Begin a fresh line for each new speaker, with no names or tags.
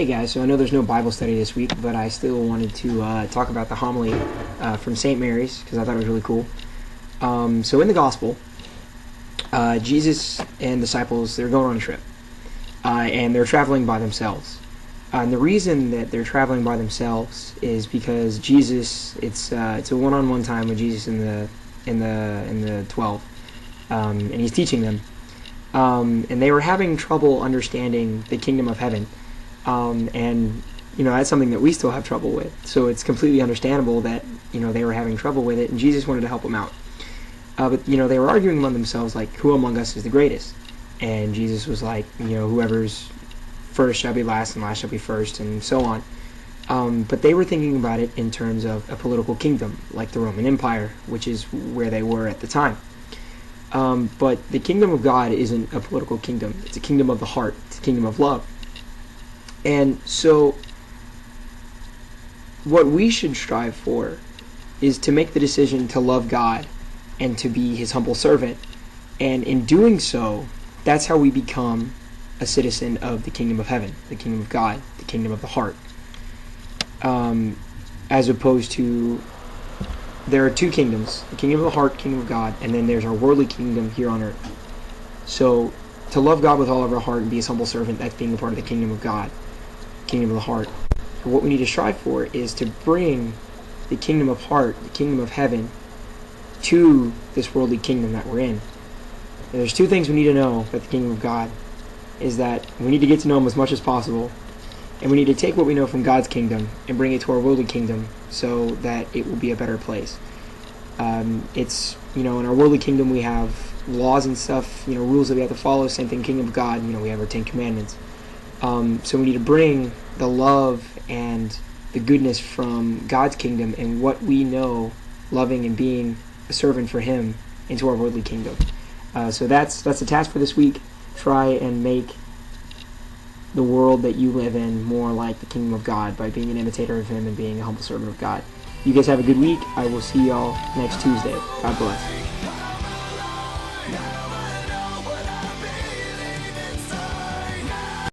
Hey guys, so I know there's no Bible study this week, but I still wanted to talk about the homily from St. Mary's because I thought it was really cool. So in the Gospel, Jesus and disciples, they're going on a trip, and they're traveling by themselves. And the reason that they're traveling by themselves is because Jesus, it's a one-on-one time with Jesus in the 12, and he's teaching them. And they were having trouble understanding the kingdom of heaven. And that's something that we still have trouble with. So it's completely understandable that they were having trouble with it, and Jesus wanted to help them out. But they were arguing among themselves, like, who among us is the greatest? And Jesus was like, whoever's first shall be last, and last shall be first, and so on. But they were thinking about it in terms of a political kingdom, like the Roman Empire, which is where they were at the time. But the kingdom of God isn't a political kingdom. It's a kingdom of the heart. It's a kingdom of love. And so what we should strive for is to make the decision to love God and to be his humble servant. And in doing so, that's how we become a citizen of the kingdom of heaven, the kingdom of God, the kingdom of the heart. As opposed to, there are two kingdoms, the kingdom of the heart, kingdom of God, and then there's our worldly kingdom here on earth. So to love God with all of our heart and be his humble servant, that's being a part of the kingdom of God, kingdom of the heart. And what we need to strive for is to bring the kingdom of heart, the kingdom of heaven, to this worldly kingdom that we're in. And there's two things we need to know about the kingdom of God, is that we need to get to know him as much as possible, and we need to take what we know from God's kingdom and bring it to our worldly kingdom so that it will be a better place. It's, in our worldly kingdom we have laws and stuff, rules that we have to follow. Same thing, kingdom of God, we have our 10 commandments. So we need to bring the love and the goodness from God's kingdom and what we know, loving and being a servant for him, into our worldly kingdom. So that's the task for this week. Try and make the world that you live in more like the kingdom of God by being an imitator of him and being a humble servant of God. You guys have a good week. I will see y'all next Tuesday. God bless.